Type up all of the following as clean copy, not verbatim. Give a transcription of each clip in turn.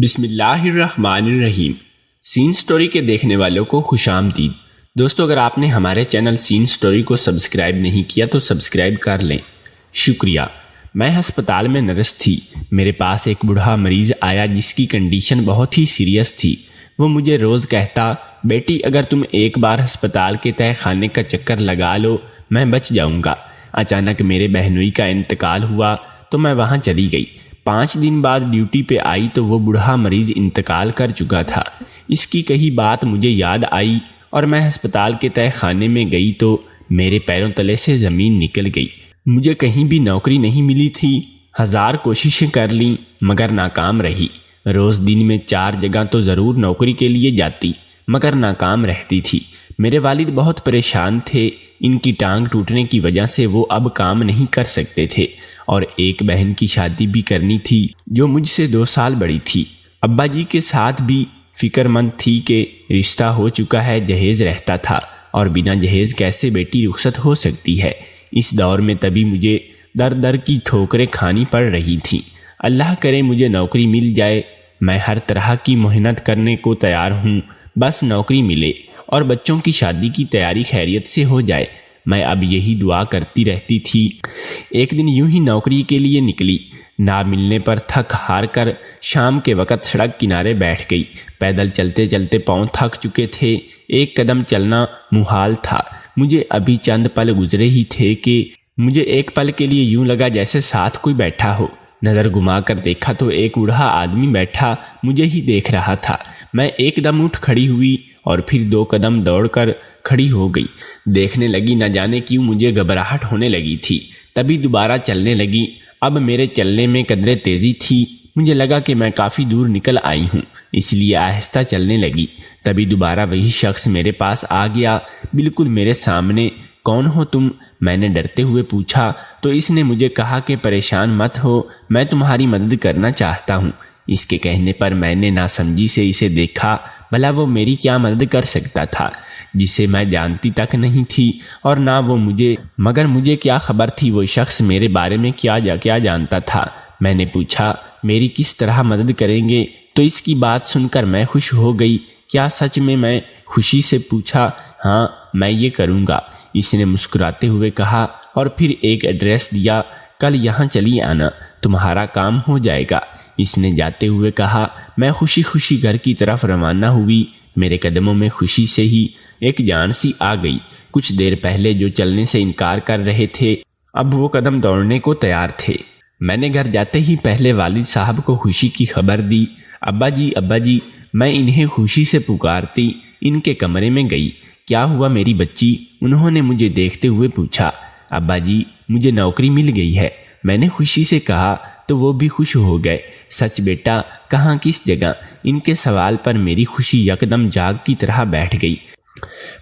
بسم اللہ الرحمن الرحیم۔ سین سٹوری کے دیکھنے والوں کو خوش آمدید۔ دوستو، اگر آپ نے ہمارے چینل سین سٹوری کو سبسکرائب نہیں کیا تو سبسکرائب کر لیں، شکریہ۔ میں ہسپتال میں نرس تھی۔ میرے پاس ایک بوڑھا مریض آیا جس کی کنڈیشن بہت ہی سیریس تھی۔ وہ مجھے روز کہتا، بیٹی اگر تم ایک بار ہسپتال کے تہہ خانے کا چکر لگا لو میں بچ جاؤں گا۔ اچانک میرے بہنوئی کا انتقال ہوا تو میں وہاں چلی گئی۔ 5 دن بعد ڈیوٹی پہ آئی تو وہ بوڑھا مریض انتقال کر چکا تھا۔ اس کی کہی بات مجھے یاد آئی اور میں ہسپتال کے تہہ خانے میں گئی تو میرے پیروں تلے سے زمین نکل گئی۔ مجھے کہیں بھی نوکری نہیں ملی تھی۔ 1000 کوششیں کر لیں مگر ناکام رہی۔ روز دن میں 4 جگہ تو ضرور نوکری کے لیے جاتی مگر ناکام رہتی تھی۔ میرے والد بہت پریشان تھے۔ ان کی ٹانگ ٹوٹنے کی وجہ سے وہ اب کام نہیں کر سکتے تھے اور ایک بہن کی شادی بھی کرنی تھی جو مجھ سے 2 سال بڑی تھی۔ ابا جی کے ساتھ بھی فکر مند تھی کہ رشتہ ہو چکا ہے، جہیز رہتا تھا اور بنا جہیز کیسے بیٹی رخصت ہو سکتی ہے۔ اس دور میں تبھی مجھے در کی ٹھوکریں کھانی پڑ رہی تھیں۔ اللہ کرے مجھے نوکری مل جائے۔ میں ہر طرح کی محنت کرنے کو تیار ہوں، بس نوکری ملے اور بچوں کی شادی کی تیاری خیریت سے ہو جائے۔ میں اب یہی دعا کرتی رہتی تھی۔ ایک دن یوں ہی نوکری کے لیے نکلی۔ نہ ملنے پر تھک ہار کر شام کے وقت سڑک کنارے بیٹھ گئی۔ پیدل چلتے چلتے پاؤں تھک چکے تھے، ایک قدم چلنا محال تھا۔ مجھے ابھی چند پل گزرے ہی تھے کہ مجھے ایک پل کے لیے یوں لگا جیسے ساتھ کوئی بیٹھا ہو۔ نظر گھما کر دیکھا تو ایک بوڑھا آدمی بیٹھا مجھے ہی دیکھ رہا تھا۔ میں ایک دم اٹھ کھڑی ہوئی اور پھر 2 قدم دوڑ کر کھڑی ہو گئی۔ دیکھنے لگی، نہ جانے کیوں مجھے گھبراہٹ ہونے لگی تھی۔ تبھی دوبارہ چلنے لگی۔ اب میرے چلنے میں قدرے تیزی تھی۔ مجھے لگا کہ میں کافی دور نکل آئی ہوں، اس لیے آہستہ چلنے لگی۔ تبھی دوبارہ وہی شخص میرے پاس آ گیا، بالکل میرے سامنے۔ کون ہو تم؟ میں نے ڈرتے ہوئے پوچھا تو اس نے مجھے کہا کہ پریشان مت ہو، میں تمہاری مدد کرنا چاہتا ہوں۔ اس کے کہنے پر میں نے ناسمجھی سے اسے دیکھا، بھلا وہ میری کیا مدد کر سکتا تھا جسے میں جانتی تک نہیں تھی اور نہ وہ مجھے، مگر مجھے کیا خبر تھی وہ شخص میرے بارے میں کیا جانتا تھا۔ میں نے پوچھا، میری کس طرح مدد کریں گے؟ تو اس کی بات سن کر میں خوش ہو گئی۔ کیا سچ میں خوشی سے پوچھا۔ ہاں، میں یہ کروں گا، اس نے مسکراتے ہوئے کہا اور پھر ایک ایڈریس دیا، کل یہاں چلی آنا، تمہارا کام ہو جائے گا۔ اس نے جاتے ہوئے کہا۔ میں خوشی گھر کی طرف روانہ ہوئی۔ میرے قدموں میں خوشی سے ہی ایک جان سی آ گئی۔ کچھ دیر پہلے جو چلنے سے انکار کر رہے تھے اب وہ قدم دوڑنے کو تیار تھے۔ میں نے گھر جاتے ہی پہلے والد صاحب کو خوشی کی خبر دی۔ ابا جی، میں انہیں خوشی سے پکارتی ان کے کمرے میں گئی۔ کیا ہوا میری بچی؟ انہوں نے مجھے دیکھتے ہوئے پوچھا۔ ابا جی، مجھے نوکری مل گئی ہے، میں نے خوشی سے کہا تو وہ بھی خوش ہو گئے۔ سچ بیٹا؟ کہاں، کس جگہ؟ ان کے سوال پر میری خوشی یکدم جاگ کی طرح بیٹھ گئی۔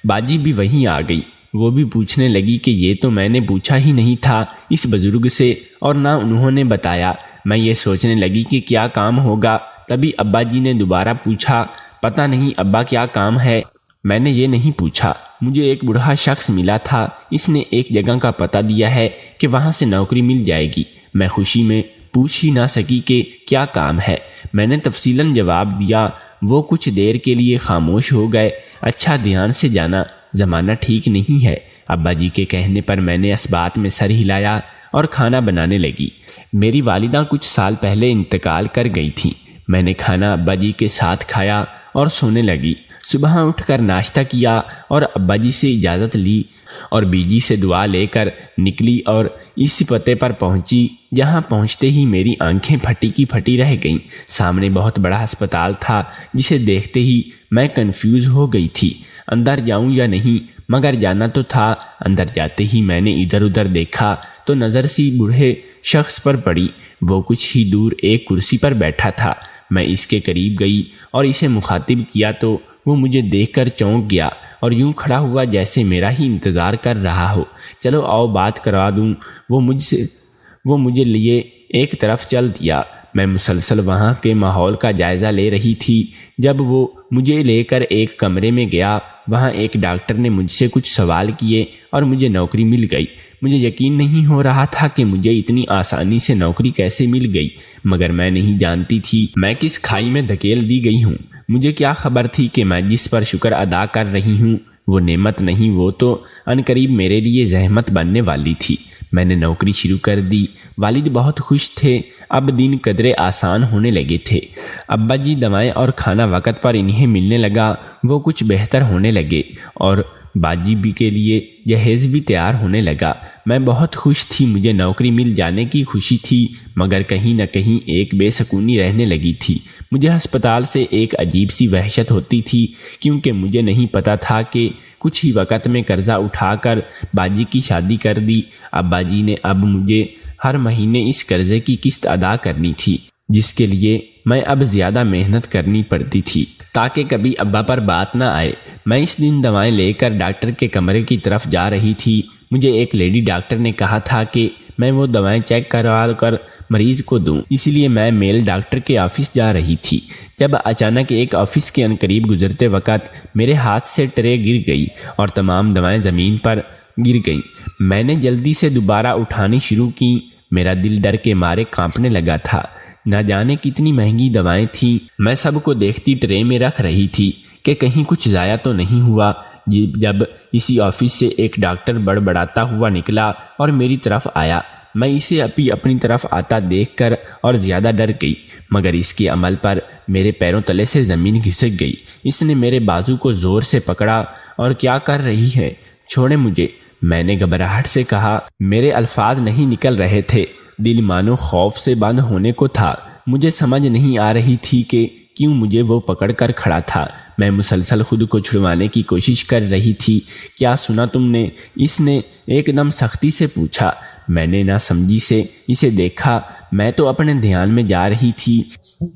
باجی بھی وہیں آ گئی۔ وہ بھی پوچھنے لگی کہ یہ تو میں نے پوچھا ہی نہیں تھا اس بزرگ سے اور نہ انہوں نے بتایا۔ میں یہ سوچنے لگی کہ کیا کام ہوگا۔ تبھی ابا جی نے دوبارہ پوچھا، پتہ نہیں ابا کیا کام ہے؟ میں نے یہ نہیں پوچھا۔ مجھے ایک بوڑھا شخص ملا تھا، اس نے ایک جگہ کا پتہ دیا ہے کہ وہاں سے نوکری مل جائے گی۔ میں خوشی میں پوچھ ہی نہ سکی کہ کیا کام ہے۔ میں نے تفصیلاً جواب دیا۔ وہ کچھ دیر کے لیے خاموش ہو گئے۔ اچھا، دھیان سے جانا، زمانہ ٹھیک نہیں ہے۔ ابا جی کے کہنے پر میں نے اس بات میں سر ہلایا اور کھانا بنانے لگی۔ میری والدہ کچھ سال پہلے انتقال کر گئی تھیں۔ میں نے کھانا ابا جی کے ساتھ کھایا اور سونے لگی۔ صبح اٹھ کر ناشتہ کیا اور ابا جی سے اجازت لی اور بیجی سے دعا لے کر نکلی اور اس پتے پر پہنچی جہاں پہنچتے ہی میری آنکھیں پھٹی کی پھٹی رہ گئیں۔ سامنے بہت بڑا ہسپتال تھا جسے دیکھتے ہی میں کنفیوز ہو گئی تھی، اندر جاؤں یا نہیں، مگر جانا تو تھا۔ اندر جاتے ہی میں نے ادھر ادھر دیکھا تو نظر سی بوڑھے شخص پر پڑی۔ وہ کچھ ہی دور ایک کرسی پر بیٹھا تھا۔ میں اس کے قریب گئی اور اسے مخاطب کیا تو وہ مجھے دیکھ کر چونک گیا اور یوں کھڑا ہوا جیسے میرا ہی انتظار کر رہا ہو۔ چلو آؤ بات کروا دوں، وہ مجھے لیے ایک طرف چل دیا۔ میں مسلسل وہاں کے ماحول کا جائزہ لے رہی تھی۔ جب وہ مجھے لے کر ایک کمرے میں گیا، وہاں ایک ڈاکٹر نے مجھ سے کچھ سوال کیے اور مجھے نوکری مل گئی۔ مجھے یقین نہیں ہو رہا تھا کہ مجھے اتنی آسانی سے نوکری کیسے مل گئی، مگر میں نہیں جانتی تھی میں کس کھائی میں دھکیل دی گئی ہوں۔ مجھے کیا خبر تھی کہ میں جس پر شکر ادا کر رہی ہوں وہ نعمت نہیں، وہ تو عنقریب میرے لیے زحمت بننے والی تھی۔ میں نے نوکری شروع کر دی۔ والد بہت خوش تھے، اب دن قدرے آسان ہونے لگے تھے۔ ابا جی دوائیں اور کھانا وقت پر انہیں ملنے لگا، وہ کچھ بہتر ہونے لگے اور باجی بھی کے لیے جہیز بھی تیار ہونے لگا۔ میں بہت خوش تھی، مجھے نوکری مل جانے کی خوشی تھی، مگر کہیں نہ کہیں ایک بے سکونی رہنے لگی تھی۔ مجھے ہسپتال سے ایک عجیب سی وحشت ہوتی تھی، کیونکہ مجھے نہیں پتا تھا کہ کچھ ہی وقت میں قرضہ اٹھا کر باجی کی شادی کر دی۔ ابا جی نے اب مجھے ہر مہینے اس قرضے کی قسط ادا کرنی تھی، جس کے لیے میں اب زیادہ محنت کرنی پڑتی تھی تاکہ کبھی ابا پر بات نہ آئے۔ میں اس دن دوائیں لے کر ڈاکٹر کے کمرے کی طرف جا رہی تھی۔ مجھے ایک لیڈی ڈاکٹر نے کہا تھا کہ میں وہ دوائیں چیک کروا کر مریض کو دوں، اس لیے میں میل ڈاکٹر کے آفس جا رہی تھی۔ جب اچانک ایک آفس کے عنقریب گزرتے وقت میرے ہاتھ سے ٹرے گر گئی اور تمام دوائیں زمین پر گر گئیں۔ میں نے جلدی سے دوبارہ اٹھانی شروع کی۔ میرا دل ڈر کے مارے کانپنے لگا تھا۔ نہ جانے کتنی مہنگی دوائیں تھیں۔ میں سب کو دیکھتی ٹرے میں رکھ رہی تھی کہ کہیں کچھ ضائع تو نہیں ہوا۔ جب اسی آفس سے ایک ڈاکٹر بڑبڑاتا ہوا نکلا اور میری طرف آیا، میں اسے اپنی طرف آتا دیکھ کر اور زیادہ ڈر گئی، مگر اس کے عمل پر میرے پیروں تلے سے زمین گھسک گئی۔ اس نے میرے بازو کو زور سے پکڑا اور کیا کر رہی ہے؟ چھوڑے مجھے، میں نے گھبراہٹ سے کہا۔ میرے الفاظ نہیں نکل رہے تھے، دل مانو خوف سے بند ہونے کو تھا۔ مجھے سمجھ نہیں آ رہی تھی کہ کیوں مجھے وہ پکڑ کر کھڑا تھا۔ میں مسلسل خود کو چھڑوانے کی کوشش کر رہی تھی۔ کیا سنا تم نے؟ اس نے ایک دم سختی سے پوچھا۔ میں نے نہ سمجھی سے اسے دیکھا۔ میں تو اپنے دھیان میں جا رہی تھی،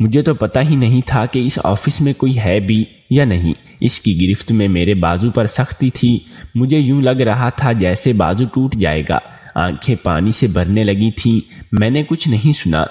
مجھے تو پتہ ہی نہیں تھا کہ اس آفس میں کوئی ہے بھی یا نہیں۔ اس کی گرفت میں میرے بازو پر سختی تھی، مجھے یوں لگ رہا تھا جیسے بازو ٹوٹ جائے گا۔ آنکھیں پانی سے بھرنے لگی تھیں۔ میں نے کچھ نہیں سنا۔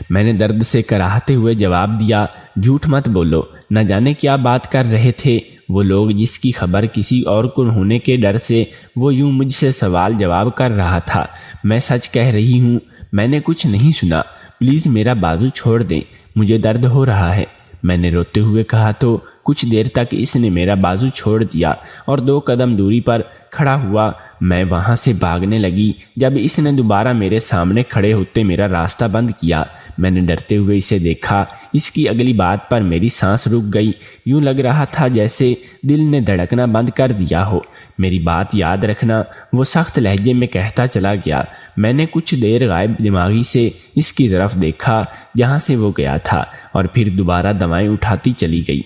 میں نے درد سے کراہتے ہوئے جواب دیا، جھوٹ مت بولو، نہ جانے کیا بات کر رہے تھے وہ لوگ جس کی خبر کسی اور کو ہونے کے ڈر سے وہ یوں مجھ سے سوال جواب کر رہا تھا۔ میں سچ کہہ رہی ہوں، میں نے کچھ نہیں سنا، پلیز میرا بازو چھوڑ دیں، مجھے درد ہو رہا ہے۔ میں نے روتے ہوئے کہا تو کچھ دیر تک اس نے میرا بازو چھوڑ دیا اور 2 قدم دوری پر کھڑا ہوا۔ میں وہاں سے بھاگنے لگی جب اس نے دوبارہ میرے سامنے کھڑے ہوتے میرا راستہ بند کیا۔ میں نے ڈرتے ہوئے اسے دیکھا۔ اس کی اگلی بات پر میری سانس رک گئی، یوں لگ رہا تھا جیسے دل نے دھڑکنا بند کر دیا ہو۔ میری بات یاد رکھنا، وہ سخت لہجے میں کہتا چلا گیا۔ میں نے کچھ دیر غائب دماغی سے اس کی طرف دیکھا جہاں سے وہ گیا تھا اور پھر دوبارہ دوائیں اٹھاتی چلی گئی۔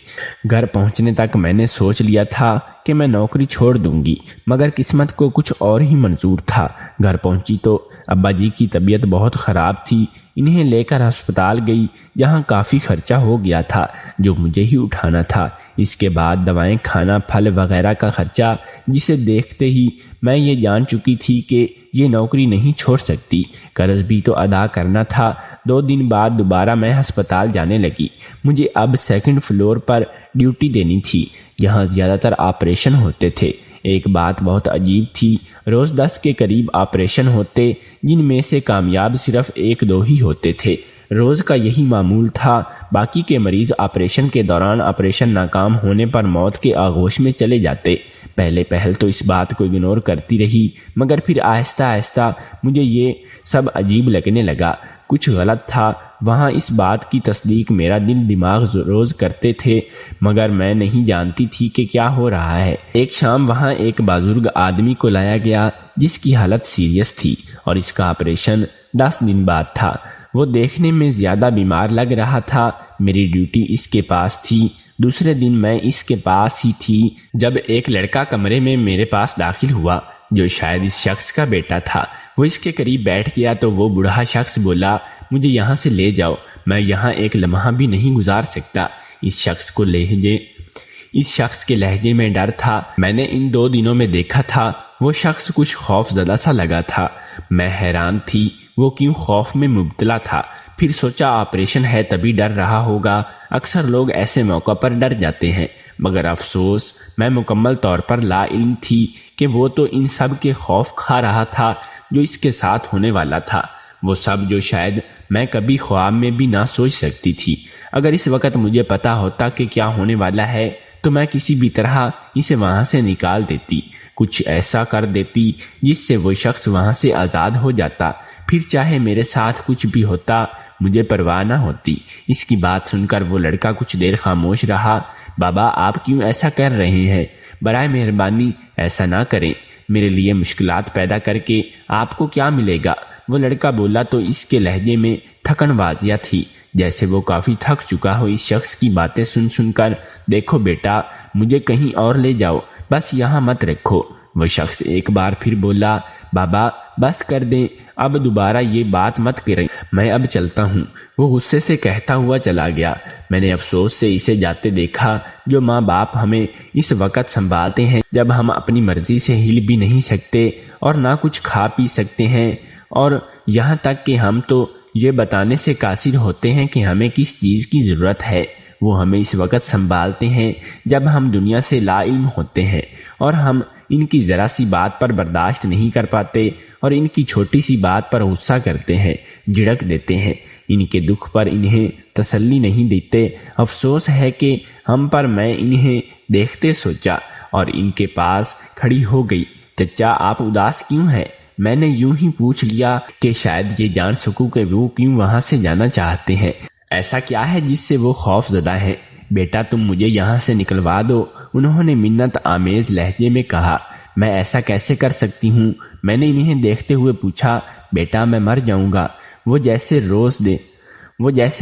گھر پہنچنے تک میں نے سوچ لیا تھا کہ میں نوکری چھوڑ دوں گی، مگر قسمت کو کچھ اور ہی منظور تھا۔ گھر پہنچی تو ابا جی کی طبیعت بہت خراب تھی۔ انہیں لے کر ہسپتال گئی جہاں کافی خرچہ ہو گیا تھا جو مجھے ہی اٹھانا تھا۔ اس کے بعد دوائیں، کھانا، پھل وغیرہ کا خرچہ، جسے دیکھتے ہی میں یہ جان چکی تھی کہ یہ نوکری نہیں چھوڑ سکتی۔ قرض بھی تو ادا کرنا تھا۔ 2 دن بعد دوبارہ میں ہسپتال جانے لگی۔ مجھے اب 2nd فلور پر ڈیوٹی دینی تھی، یہاں زیادہ تر آپریشن ہوتے تھے۔ ایک بات بہت عجیب تھی، روز 10 کے قریب آپریشن ہوتے، جن میں سے کامیاب صرف 1-2 ہی ہوتے تھے۔ روز کا یہی معمول تھا، باقی کے مریض آپریشن کے دوران آپریشن ناکام ہونے پر موت کے آغوش میں چلے جاتے۔ پہل تو اس بات کو اگنور کرتی رہی، مگر پھر آہستہ آہستہ مجھے یہ سب عجیب لگنے لگا۔ کچھ غلط تھا وہاں، اس بات کی تصدیق میرا دل دماغ روز کرتے تھے، مگر میں نہیں جانتی تھی کہ کیا ہو رہا ہے۔ ایک شام وہاں ایک بزرگ آدمی کو لایا گیا جس کی حالت سیریس تھی اور اس کا آپریشن 10 دن بعد تھا۔ وہ دیکھنے میں زیادہ بیمار لگ رہا تھا۔ میری ڈیوٹی اس کے پاس تھی۔ دوسرے دن میں اس کے پاس ہی تھی جب ایک لڑکا کمرے میں میرے پاس داخل ہوا جو شاید اس شخص کا بیٹا تھا۔ وہ اس کے قریب بیٹھ گیا تو وہ بوڑھا شخص بولا، مجھے یہاں سے لے جاؤ، میں یہاں ایک لمحہ بھی نہیں گزار سکتا۔ اس شخص کے لہجے میں ڈر تھا۔ میں نے ان 2 دنوں میں دیکھا تھا وہ شخص کچھ خوف زدہ سا لگا تھا۔ میں حیران تھی وہ کیوں خوف میں مبتلا تھا۔ پھر سوچا آپریشن ہے تبھی ڈر رہا ہوگا۔ اکثر لوگ ایسے موقع پر ڈر جاتے ہیں، مگر افسوس میں مکمل طور پر لا علم تھی کہ وہ تو ان سب کے خوف کھا رہا تھا جو اس کے ساتھ ہونے والا تھا، وہ سب جو شاید میں کبھی خواب میں بھی نہ سوچ سکتی تھی۔ اگر اس وقت مجھے پتا ہوتا کہ کیا ہونے والا ہے تو میں کسی بھی طرح اسے وہاں سے نکال دیتی، کچھ ایسا کر دیتی جس سے وہ شخص وہاں سے آزاد ہو جاتا، پھر چاہے میرے ساتھ کچھ بھی ہوتا مجھے پرواہ نہ ہوتی۔ اس کی بات سن کر وہ لڑکا کچھ دیر خاموش رہا۔ بابا آپ کیوں ایسا کر رہے ہیں؟ برائے مہربانی ایسا نہ کریں، میرے لیے مشکلات پیدا کر کے آپ کو کیا ملے گا؟ وہ لڑکا بولا تو اس کے لہجے میں تھکن واضح تھی، جیسے وہ کافی تھک چکا ہو اس شخص کی باتیں سن کر۔ دیکھو بیٹا، مجھے کہیں اور لے جاؤ، بس یہاں مت رکھو۔ وہ شخص ایک بار پھر بولا، بابا بس کر دیں، اب دوبارہ یہ بات مت کریں، میں اب چلتا ہوں۔ وہ غصے سے کہتا ہوا چلا گیا۔ میں نے افسوس سے اسے جاتے دیکھا۔ جو ماں باپ ہمیں اس وقت سنبھالتے ہیں جب ہم اپنی مرضی سے ہل بھی نہیں سکتے اور نہ کچھ کھا پی سکتے ہیں، اور یہاں تک کہ ہم تو یہ بتانے سے قاصر ہوتے ہیں کہ ہمیں کس چیز کی ضرورت ہے، وہ ہمیں اس وقت سنبھالتے ہیں جب ہم دنیا سے لا علم ہوتے ہیں اور ہم ان کی ذرا سی بات پر برداشت نہیں کر پاتے اور ان کی چھوٹی سی بات پر غصہ کرتے ہیں، جھڑک دیتے ہیں، ان کے دکھ پر انہیں تسلی نہیں دیتے۔ افسوس ہے کہ ہم پر میں انہیں دیکھتے سوچا اور ان کے پاس کھڑی ہو گئی۔ چچا آپ اداس کیوں ہیں؟ میں نے یوں ہی پوچھ لیا کہ شاید یہ جان سکوں کہ وہ کیوں وہاں سے جانا چاہتے ہیں۔ ایسا کیا ہے جس سے وہ خوف زدہ ہیں؟ بیٹا تم مجھے یہاں سے نکلوا دو، انہوں نے منت آمیز لہجے میں کہا۔ میں ایسا کیسے کر سکتی ہوں؟ میں نے انہیں دیکھتے ہوئے پوچھا۔ بیٹا میں مر جاؤں گا۔ وہ جیسے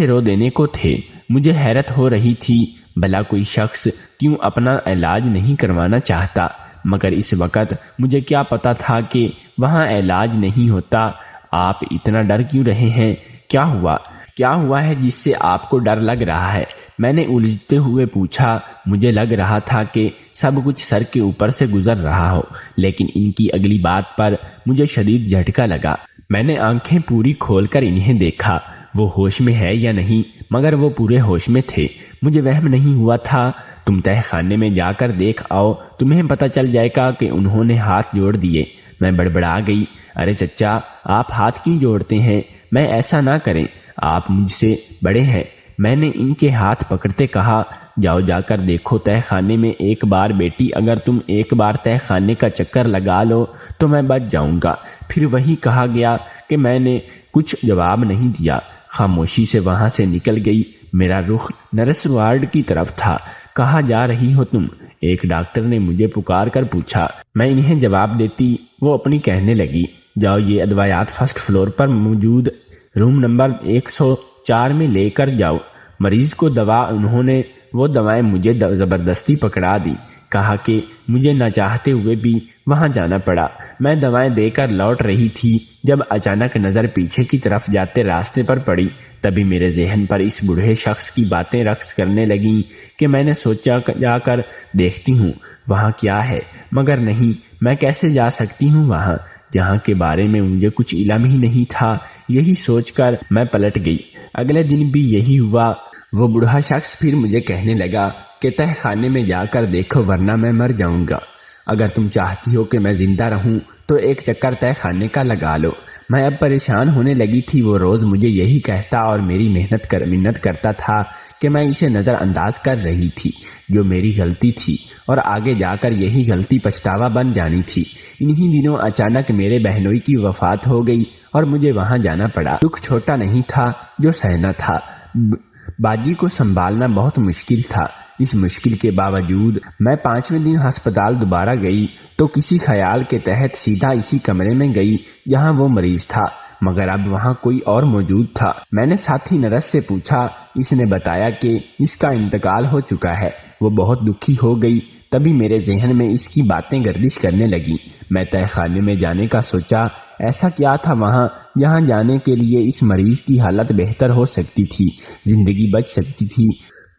رو دینے کو تھے۔ مجھے حیرت ہو رہی تھی، بھلا کوئی شخص کیوں اپنا علاج نہیں کروانا چاہتا، مگر اس وقت مجھے کیا پتا تھا کہ وہاں علاج نہیں ہوتا۔ آپ اتنا ڈر کیوں رہے ہیں؟ کیا ہوا ہے جس سے آپ کو ڈر لگ رہا ہے؟ میں نے الجھتے ہوئے پوچھا۔ مجھے لگ رہا تھا کہ سب کچھ سر کے اوپر سے گزر رہا ہو، لیکن ان کی اگلی بات پر مجھے شدید جھٹکا لگا۔ میں نے آنکھیں پوری کھول کر انہیں دیکھا، وہ ہوش میں ہے یا نہیں، مگر وہ پورے ہوش میں تھے۔ مجھے وہم نہیں ہوا تھا۔ تم تہہ خانے میں جا کر دیکھ آؤ، تمہیں پتہ چل جائے گا کہ انہوں نے ہاتھ جوڑ دیے۔ میں بڑبڑا گئی، ارے چچا آپ ہاتھ کیوں جوڑتے ہیں؟ میں ایسا نہ کریں، آپ مجھ سے بڑے ہیں۔ میں نے ان کے ہاتھ پکڑتے کہا، جاؤ جا کر دیکھو تہہ خانے میں ایک بار بیٹی، اگر تم ایک بار تہہ خانے کا چکر لگا لو تو میں بچ جاؤں گا۔ پھر وہی کہا گیا کہ میں نے کچھ جواب نہیں دیا، خاموشی سے وہاں سے نکل گئی۔ میرا رخ نرس وارڈ کی طرف تھا۔ کہاں جا رہی ہو تم؟ ایک ڈاکٹر نے مجھے پکار کر پوچھا۔ میں انہیں جواب دیتی، وہ اپنی کہنے لگی، جاؤ یہ ادویات فرسٹ فلور پر موجود روم نمبر 104 میں لے کر جاؤ۔ مریض کو انہوں نے وہ دوائیں مجھے زبردستی پکڑا دی، کہا کہ مجھے نہ چاہتے ہوئے بھی وہاں جانا پڑا۔ میں دوائیں دے کر لوٹ رہی تھی جب اچانک نظر پیچھے کی طرف جاتے راستے پر پڑی۔ تبھی میرے ذہن پر اس بوڑھے شخص کی باتیں رقص کرنے لگیں کہ میں نے سوچا جا کر دیکھتی ہوں وہاں کیا ہے، مگر نہیں، میں کیسے جا سکتی ہوں وہاں جہاں کے بارے میں مجھے کچھ علم ہی نہیں تھا۔ یہی سوچ کر میں پلٹ گئی۔ اگلے دن بھی یہی ہوا۔ وہ بوڑھا شخص پھر مجھے کہنے لگا کہ تہہ خانے میں جا کر دیکھو ورنہ میں مر جاؤں گا۔ اگر تم چاہتی ہو کہ میں زندہ رہوں تو ایک چکر تہہ خانے کا لگا لو۔ میں اب پریشان ہونے لگی تھی۔ وہ روز مجھے یہی کہتا اور میری منت کرتا تھا کہ میں اسے نظر انداز کر رہی تھی، جو میری غلطی تھی اور آگے جا کر یہی غلطی پچھتاوا بن جانی تھی۔ انہی دنوں اچانک میرے بہنوئی کی وفات ہو گئی اور مجھے وہاں جانا پڑا۔ دکھ چھوٹا نہیں تھا جو سہنا تھا۔ باجی کو سنبھالنا بہت مشکل تھا۔ اس مشکل کے باوجود میں 5ویں دن ہسپتال دوبارہ گئی تو کسی خیال کے تحت سیدھا اسی کمرے میں گئی جہاں وہ مریض تھا، مگر اب وہاں کوئی اور موجود تھا۔ میں نے ساتھی نرس سے پوچھا، اس نے بتایا کہ اس کا انتقال ہو چکا ہے۔ وہ بہت دکھی ہو گئی۔ تبھی میرے ذہن میں اس کی باتیں گردش کرنے لگیں۔ میں تہہ خانے میں جانے کا سوچا۔ ایسا کیا تھا وہاں جہاں جانے کے لیے اس مریض کی حالت بہتر ہو سکتی تھی، زندگی بچ سکتی تھی؟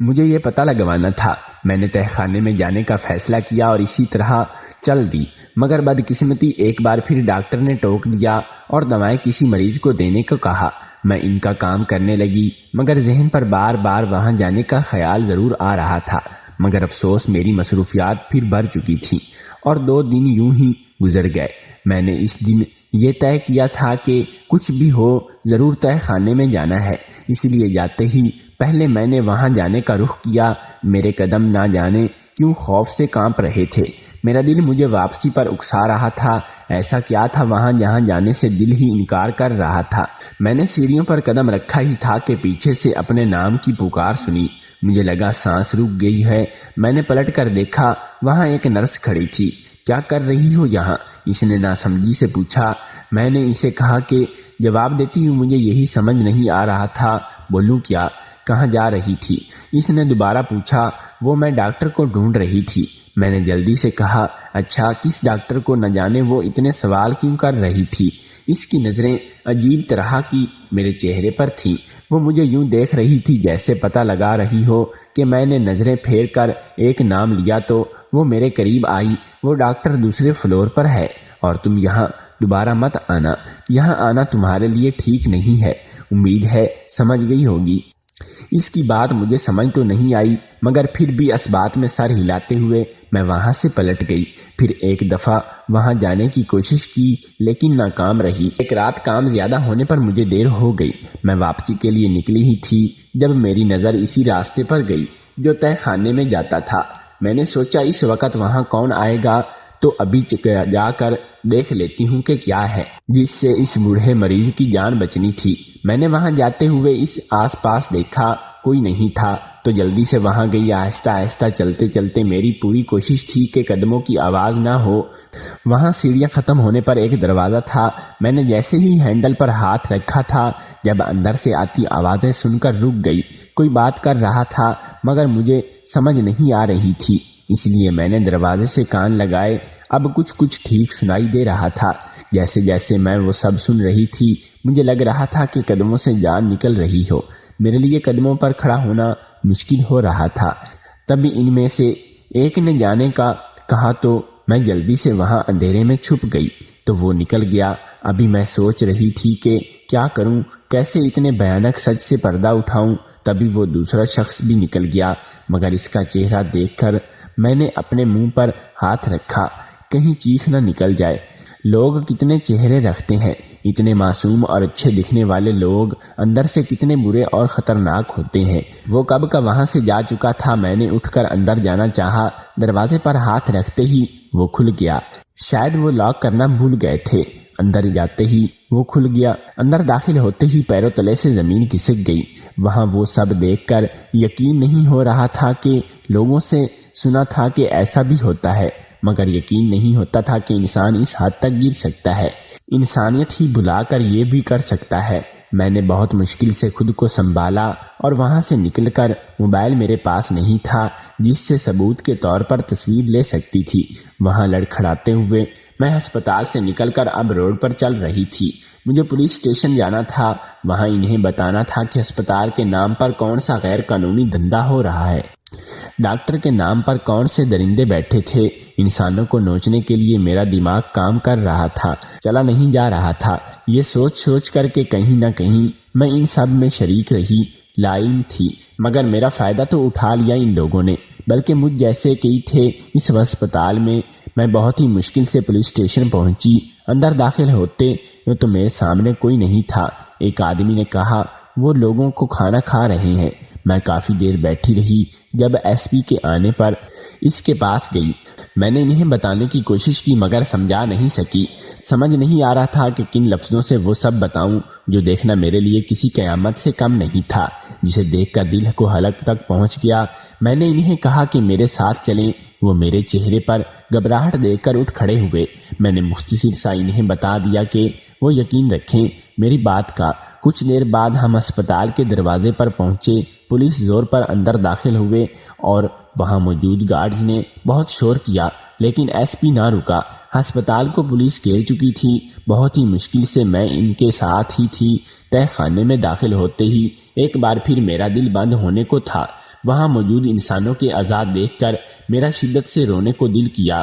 مجھے یہ پتہ لگوانا تھا۔ میں نے تہہ خانے میں جانے کا فیصلہ کیا اور اسی طرح چل دی، مگر بدقسمتی ایک بار پھر ڈاکٹر نے ٹوک دیا اور دوائیں کسی مریض کو دینے کو کہا۔ میں ان کا کام کرنے لگی، مگر ذہن پر بار بار وہاں جانے کا خیال ضرور آ رہا تھا، مگر افسوس میری مصروفیات پھر بڑھ چکی تھیں اور 2 دن یوں ہی گزر گئے۔ میں نے اس دن یہ طے کیا تھا کہ کچھ بھی ہو ضرور تہہ خانے میں جانا ہے، اس لیے جاتے ہی پہلے میں نے وہاں جانے کا رخ کیا۔ میرے قدم نہ جانے کیوں خوف سے کانپ رہے تھے، میرا دل مجھے واپسی پر اکسا رہا تھا۔ ایسا کیا تھا وہاں جہاں جانے سے دل ہی انکار کر رہا تھا؟ میں نے سیڑھیوں پر قدم رکھا ہی تھا کہ پیچھے سے اپنے نام کی پکار سنی۔ مجھے لگا سانس رک گئی ہے۔ میں نے پلٹ کر دیکھا، وہاں ایک نرس کھڑی تھی۔ کیا کر رہی ہو یہاں؟ اس نے ناسمجھی سے پوچھا۔ میں نے اسے کہا کہ جواب دیتی ہوں مجھے یہی سمجھ نہیں آ رہا تھا بولوں کیا، کہاں جا رہی تھی؟ اس نے دوبارہ پوچھا۔ وہ میں ڈاکٹر کو ڈھونڈ رہی تھی، میں نے جلدی سے کہا۔ اچھا، کس ڈاکٹر کو؟ نہ جانے وہ اتنے سوال کیوں کر رہی تھی؟ اس کی نظریں عجیب طرح کی میرے چہرے پر تھیں۔ وہ مجھے یوں دیکھ رہی تھی جیسے پتہ لگا رہی ہو کہ میں نے نظریں پھیر کر ایک نام لیا تو وہ میرے قریب آئی۔ وہ ڈاکٹر دوسرے فلور پر ہے اور تم یہاں دوبارہ مت آنا، یہاں آنا تمہارے لیے ٹھیک نہیں ہے، امید ہے سمجھ گئی ہوگی۔ اس کی بات مجھے سمجھ تو نہیں آئی، مگر پھر بھی اس بات میں سر ہلاتے ہوئے میں وہاں سے پلٹ گئی۔ پھر ایک دفعہ وہاں جانے کی کوشش کی لیکن ناکام رہی۔ ایک رات کام زیادہ ہونے پر مجھے دیر ہو گئی۔ میں واپسی کے لیے نکلی ہی تھی جب میری نظر اسی راستے پر گئی جو تہہ خانے میں جاتا تھا۔ میں نے سوچا اس وقت وہاں کون آئے گا تو ابھی جا کر دیکھ لیتی ہوں کہ کیا ہے، جس سے اس بوڑھے مریض کی جان بچنی تھی۔ میں نے وہاں جاتے ہوئے اس آس پاس دیکھا، کوئی نہیں تھا تو جلدی سے وہاں گئی۔ آہستہ آہستہ چلتے چلتے میری پوری کوشش تھی کہ قدموں کی آواز نہ ہو۔ وہاں سیڑھیاں ختم ہونے پر ایک دروازہ تھا۔ میں نے جیسے ہی ہینڈل پر ہاتھ رکھا تھا جب اندر سے آتی آوازیں سن کر رک گئی۔ کوئی بات کر رہا تھا مگر مجھے سمجھ نہیں آ رہی تھی، اس لیے میں نے دروازے سے کان لگائے۔ اب کچھ ٹھیک سنائی دے رہا تھا۔ جیسے جیسے میں وہ سب سن رہی تھی مجھے لگ رہا تھا کہ قدموں سے جان نکل رہی ہو۔ میرے لیے قدموں پر کھڑا ہونا مشکل ہو رہا تھا۔ تب ان میں سے ایک نے جانے کا کہا تو میں جلدی سے وہاں اندھیرے میں چھپ گئی تو وہ نکل گیا۔ ابھی میں سوچ رہی تھی کہ کیا کروں، کیسے اتنے بھیانک سچ سے پردہ اٹھاؤں، تبھی وہ دوسرا شخص بھی نکل گیا، مگر اس کا چہرہ دیکھ کر میں نے اپنے منہ پر ہاتھ رکھا کہیں چیخ نہ نکل جائے۔ لوگ کتنے چہرے رکھتے ہیں، اتنے معصوم اور اچھے دکھنے والے لوگ اندر سے کتنے برے اور خطرناک ہوتے ہیں۔ وہ کب کا وہاں سے جا چکا تھا۔ میں نے اٹھ کر اندر جانا چاہا، دروازے پر ہاتھ رکھتے ہی وہ کھل گیا۔ شاید وہ لاک کرنا بھول گئے تھے۔ اندر جاتے ہی وہ کھل گیا۔ اندر داخل ہوتے ہی پیروں تلے سے زمین کھسک گئی۔ وہاں وہ سب دیکھ کر یقین نہیں ہو رہا تھا کہ لوگوں سے سنا تھا کہ ایسا بھی ہوتا ہے، مگر یقین نہیں ہوتا تھا کہ انسان اس حد تک گر سکتا ہے، انسانیت ہی بھلا کر یہ بھی کر سکتا ہے۔ میں نے بہت مشکل سے خود کو سنبھالا اور وہاں سے نکل کر موبائل میرے پاس نہیں تھا جس سے ثبوت کے طور پر تصویر لے سکتی تھی۔ وہاں لڑکھڑاتے ہوئے میں ہسپتال سے نکل کر اب روڈ پر چل رہی تھی۔ مجھے پولیس اسٹیشن جانا تھا، وہاں انہیں بتانا تھا کہ ہسپتال کے نام پر کون سا غیر قانونی دھندا ہو رہا ہے، ڈاکٹر کے نام پر کون سے درندے بیٹھے تھے۔ انسانوں کو نوچنے کے لیے میرا دماغ کام کر رہا تھا، چلا نہیں جا رہا تھا۔ یہ سوچ کر کہ کہیں نہ کہیں میں ان سب میں شریک رہی، لاعلم تھی، مگر میرا فائدہ تو اٹھا لیا ان لوگوں نے، بلکہ مجھ جیسے کئی تھے اس ہسپتال میں۔ میں بہت ہی مشکل سے پولیس اسٹیشن پہنچی۔ اندر داخل ہوتے تو میرے سامنے کوئی نہیں تھا۔ ایک آدمی نے کہا وہ لوگوں کو کھانا کھا رہے ہیں۔ میں کافی دیر بیٹھی رہی، جب ایس پی کے آنے پر اس کے پاس گئی۔ میں نے انہیں بتانے کی کوشش کی مگر سمجھا نہیں سکی۔ سمجھ نہیں آ رہا تھا کہ کن لفظوں سے وہ سب بتاؤں جو دیکھنا میرے لیے کسی قیامت سے کم نہیں تھا، جسے دیکھ کر دل کو حلق تک پہنچ گیا۔ میں نے انہیں کہا کہ میرے ساتھ چلیں۔ وہ میرے چہرے پر گھبراہٹ دیکھ کر اٹھ کھڑے ہوئے۔ میں نے مختصر سا انہیں بتا دیا کہ وہ یقین رکھیں میری بات کا۔ کچھ دیر بعد ہم ہسپتال کے دروازے پر پہنچے۔ پولیس زور پر اندر داخل ہوئے اور وہاں موجود گارڈز نے بہت شور کیا، لیکن ایس پی نہ رکا۔ ہسپتال کو پولیس گھیر چکی تھی۔ بہت ہی مشکل سے میں ان کے ساتھ ہی تھی۔ تہہ خانے میں داخل ہوتے ہی ایک بار پھر میرا دل بند ہونے کو تھا۔ وہاں موجود انسانوں کے عذاب دیکھ کر میرا شدت سے رونے کو دل کیا۔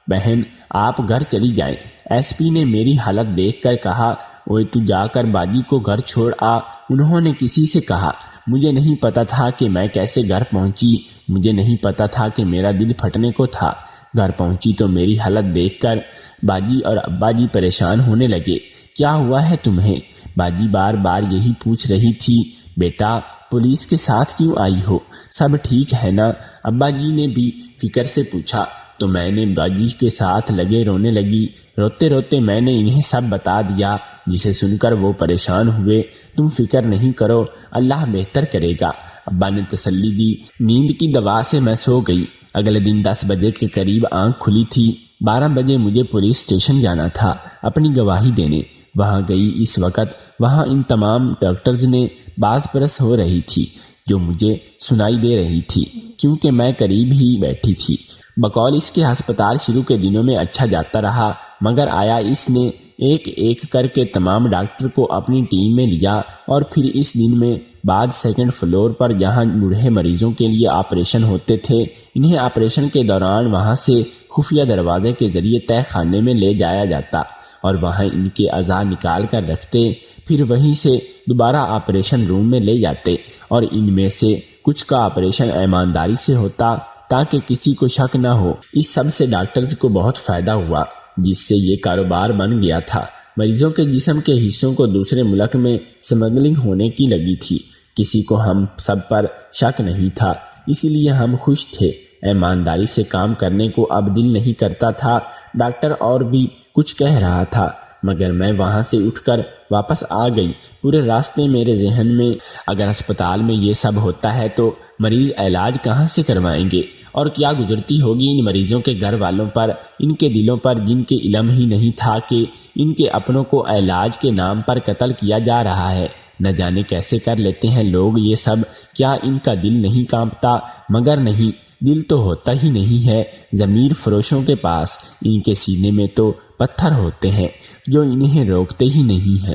بہن، آپ گھر چلی جائیں، ایس پی نے میری حالت دیکھ کر کہا۔ اوے تو جا کر باجی کو گھر چھوڑ آ، انہوں نے کسی سے کہا۔ مجھے نہیں پتا تھا کہ میں کیسے گھر پہنچی، مجھے نہیں پتا تھا کہ میرا دل پھٹنے کو تھا۔ گھر پہنچی تو میری حالت دیکھ کر باجی اور ابا جی پریشان ہونے لگے۔ کیا ہوا ہے تمہیں؟ باجی بار بار یہی پوچھ رہی تھی، بیٹا پولیس کے ساتھ کیوں آئی ہو؟ سب ٹھیک ہے نا؟ ابا جی نے بھی فکر سے پوچھا تو میں نے باجی کے ساتھ لگے رونے لگی۔ روتے روتے میں نے انہیں سب بتا دیا، جسے سن کر وہ پریشان ہوئے۔ تم فکر نہیں کرو، اللہ بہتر کرے گا، ابا نے تسلی دی۔ نیند کی دوا سے میں سو گئی۔ اگلے دن 10 بجے کے قریب آنکھ کھلی تھی۔ 12 بجے مجھے پولیس اسٹیشن جانا تھا اپنی گواہی دینے۔ وہاں گئی، اس وقت وہاں ان تمام ڈاکٹرز نے باز پرس ہو رہی تھی جو مجھے سنائی دے رہی تھی کیونکہ میں قریب ہی بیٹھی تھی۔ بقول اس کے ہسپتال شروع کے دنوں میں اچھا جاتا رہا، مگر آیا اس نے ایک ایک کر کے تمام ڈاکٹر کو اپنی ٹیم میں لیا، اور پھر اس دن میں بعد سیکنڈ فلور پر جہاں بوڑھے مریضوں کے لیے آپریشن ہوتے تھے، انہیں آپریشن کے دوران وہاں سے خفیہ دروازے کے ذریعے تہہ خانے میں لے جایا جاتا اور وہاں ان کے اعضاء نکال کر رکھتے، پھر وہیں سے دوبارہ آپریشن روم میں لے جاتے، اور ان میں سے کچھ کا آپریشن ایمانداری سے ہوتا تاکہ کسی کو شک نہ ہو۔ اس سب سے ڈاکٹرز کو بہت فائدہ ہوا، جس سے یہ کاروبار بن گیا تھا۔ مریضوں کے جسم کے حصوں کو دوسرے ملک میں سمگلنگ ہونے کی لگی تھی، کسی کو ہم سب پر شک نہیں تھا، اسی لیے ہم خوش تھے۔ ایمانداری سے کام کرنے کو اب دل نہیں کرتا تھا۔ ڈاکٹر اور بھی کچھ کہہ رہا تھا، مگر میں وہاں سے اٹھ کر واپس آ گئی۔ پورے راستے میرے ذہن میں اگر ہسپتال میں یہ سب ہوتا ہے تو مریض علاج کہاں سے کروائیں گے، اور کیا گزرتی ہوگی ان مریضوں کے گھر والوں پر، ان کے دلوں پر جن کے علم ہی نہیں تھا کہ ان کے اپنوں کو علاج کے نام پر قتل کیا جا رہا ہے۔ نہ جانے کیسے کر لیتے ہیں لوگ یہ سب، کیا ان کا دل نہیں کانپتا؟ مگر نہیں، دل تو ہوتا ہی نہیں ہے ضمیر فروشوں کے پاس، ان کے سینے میں تو پتھر ہوتے ہیں جو انہیں روکتے ہی نہیں ہیں۔